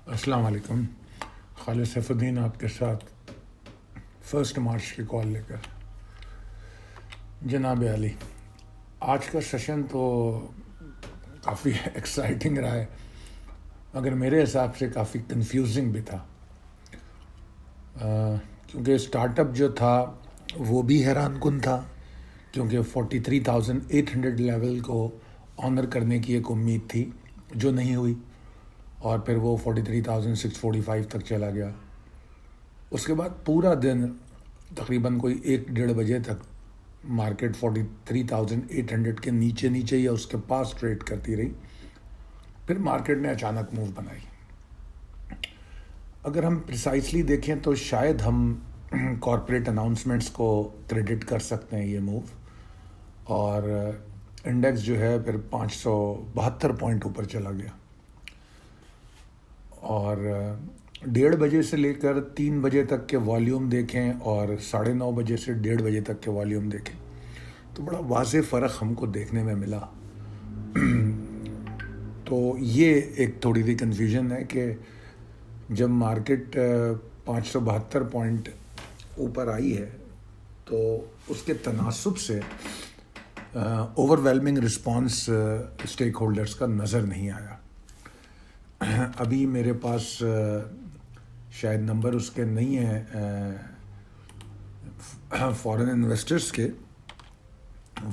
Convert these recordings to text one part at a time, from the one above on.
अस्सलाम वालेकुम। खालिद सैफुद्दीन आपके साथ 1 मार्च की कॉल लेकर। जनाब अली, आज का सेशन तो काफ़ी एक्साइटिंग रहा है, मगर मेरे हिसाब से काफ़ी कंफ्यूजिंग भी था, क्योंकि स्टार्टअप जो था वो भी हैरान कुन था, क्योंकि 43,800 लेवल को ऑनर करने की एक उम्मीद थी जो नहीं हुई, और फिर वो 43,645 तक चला गया। उसके बाद पूरा दिन तकरीबन कोई 1-1:30 बजे तक मार्केट 43,800 के नीचे नीचे या उसके पास ट्रेड करती रही। फिर मार्केट ने अचानक मूव बनाई। अगर हम प्रिसाइसली देखें तो शायद हम कॉरपोरेट अनाउंसमेंट्स को क्रेडिट कर सकते हैं ये मूव, और इंडेक्स जो है फिर 572 पॉइंट ऊपर चला गया, और 1:30 बजे से लेकर 3 बजे तक के वॉल्यूम देखें और 9:30 बजे से 1:30 बजे तक के वॉल्यूम देखें तो बड़ा वाज़ेह फ़र्क हमको देखने में मिला। तो ये एक थोड़ी सी कन्फ्यूजन है कि जब मार्केट 572 पॉइंट ऊपर आई है तो उसके तनासुब से ओवरवेलमिंग रिस्पांस स्टेक होल्डर्स का नज़र नहीं आया। अभी मेरे पास शायद नंबर उसके नहीं है फॉरेन इन्वेस्टर्स के,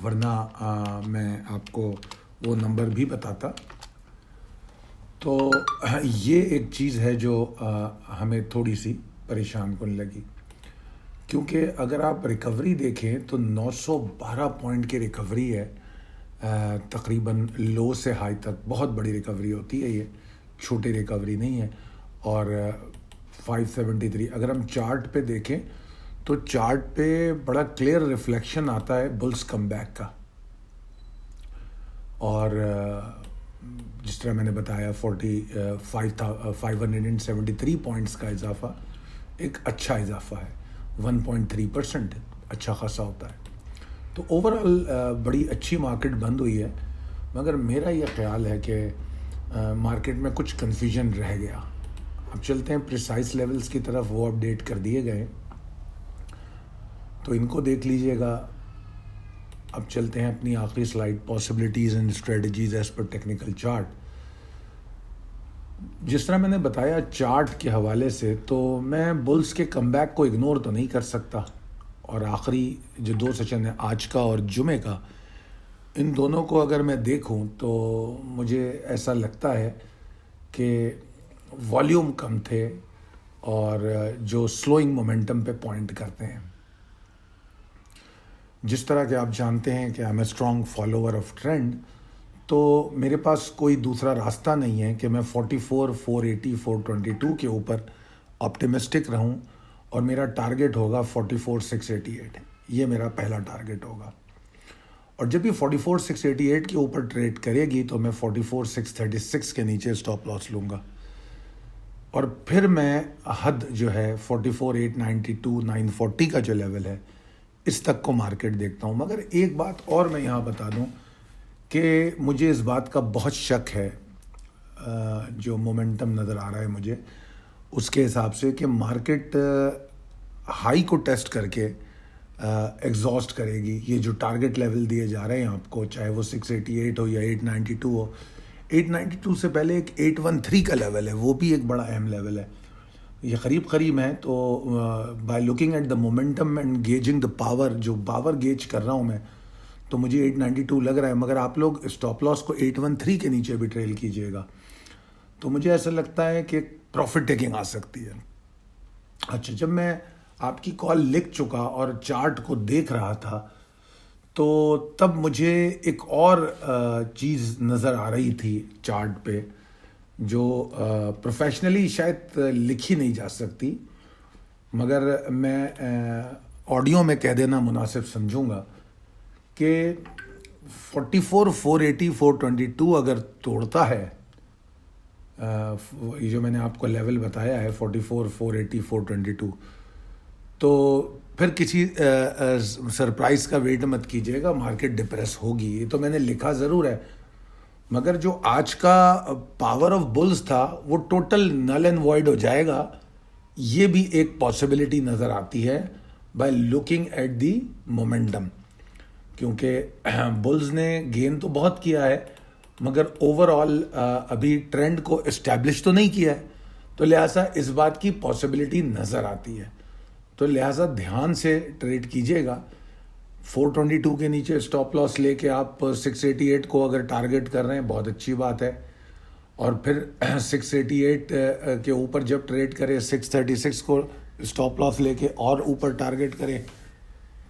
वरना मैं आपको वो नंबर भी बताता। तो ये एक चीज़ है जो हमें थोड़ी सी परेशान कुन लगी, क्योंकि अगर आप रिकवरी देखें तो 912 पॉइंट की रिकवरी है, तकरीबन लो से हाई तक बहुत बड़ी रिकवरी होती है, ये छोटी रिकवरी नहीं है। और 573 अगर हम चार्ट पे देखें तो चार्ट पे बड़ा क्लियर रिफ्लेक्शन आता है बुल्स कमबैक का, और जिस तरह मैंने बताया 573 पॉइंट्स का इजाफा एक अच्छा इजाफा है, 1.3% अच्छा खासा होता है। तो ओवरऑल बड़ी अच्छी मार्केट बंद हुई है, मगर मेरा ये ख्याल है कि मार्केट में कुछ कन्फ्यूजन रह गया। अब चलते हैं प्रिसाइस लेवल्स की तरफ, वो अपडेट कर दिए गए तो इनको देख लीजिएगा। अब चलते हैं अपनी आखिरी slide, possibilities and strategies as per technical chart. जिस तरह मैंने बताया चार्ट के हवाले से, तो मैं बुल्स के कमबैक को इग्नोर तो नहीं कर सकता, और आखिरी जो 2 सेशन है आज का और जुमे का, इन दोनों को अगर मैं देखूं तो मुझे ऐसा लगता है कि वॉल्यूम कम थे और जो स्लोइंग मोमेंटम पे पॉइंट करते हैं। जिस तरह के आप जानते हैं कि I am a strong follower of trend, तो मेरे पास कोई दूसरा रास्ता नहीं है कि मैं 44, 480, 422 के ऊपर ऑप्टिमिस्टिक रहूं, और मेरा टारगेट होगा 44, 688। ये मेरा पहला टारगेट होगा। और जब ये 44, 688 के ऊपर ट्रेड करेगी तो मैं 44, 636 के नीचे स्टॉप लॉस लूँगा, और फिर मैं हद जो है 44, 892, 940 का जो लेवल है इस तक को मार्केट देखता हूँ। मगर एक बात और मैं यहाँ बता दूँ कि मुझे इस बात का बहुत शक है, जो मोमेंटम नज़र आ रहा है मुझे उसके हिसाब से, कि मार्केट हाई को टेस्ट करके एग्जॉस्ट करेगी। ये जो टारगेट लेवल दिए जा रहे हैं आपको, चाहे वो 688 हो या 892 हो, 892 से पहले एक 813 का लेवल है, वो भी एक बड़ा अहम लेवल है। ये करीब करीब है। तो by looking at the momentum and gauging the power, जो पावर गेज कर रहा हूँ मैं, तो मुझे 892 लग रहा है। मगर आप लोग स्टॉप लॉस को 813 के नीचे भी ट्रेल कीजिएगा तो मुझे ऐसा लगता है कि प्रॉफिट टेकिंग आ सकती है। अच्छा, जब मैं आपकी कॉल लिख चुका और चार्ट को देख रहा था तो तब मुझे एक और चीज़ नज़र आ रही थी चार्ट पे, जो प्रोफेशनली शायद लिखी नहीं जा सकती, मगर मैं ऑडियो में कह देना मुनासिब समझूंगा कि 44, 480, 422 अगर तोड़ता है, ये जो मैंने आपको लेवल बताया है 44, 480, 422, तो फिर किसी सरप्राइज़ का वेट मत कीजिएगा, मार्केट डिप्रेस होगी। ये तो मैंने लिखा ज़रूर है, مگر جو آج کا پاور آف بلز تھا وہ ٹوٹل نل اینڈ وائڈ ہو جائے گا. یہ بھی ایک پاسبلٹی نظر آتی ہے by looking at the momentum, کیونکہ بلز نے گین تو بہت کیا ہے مگر اوور آل ابھی ٹرینڈ کو اسٹیبلش تو نہیں کیا ہے, تو لہٰذا اس بات کی پاسبلٹی نظر آتی ہے. تو لہٰذا دھیان سے ٹریڈ کیجیے گا. 422 کے نیچے اسٹاپ لاس لے کے آپ 688 کو اگر ٹارگٹ کر رہے ہیں بہت اچھی بات ہے, اور پھر 688 کے اوپر جب ٹریڈ کرے 636 کو اسٹاپ لاس لے کے اور اوپر ٹارگٹ کرے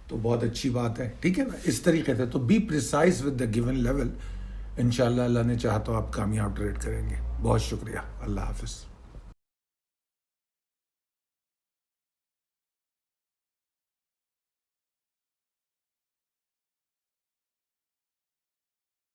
تو بہت اچھی بات ہے. ٹھیک ہے نا, اس طریقے سے تو be precise with the given level. انشاءاللہ اللہ نے چاہا تو آپ کامیاب ٹریڈ کریں گے. بہت شکریہ, اللہ حافظ.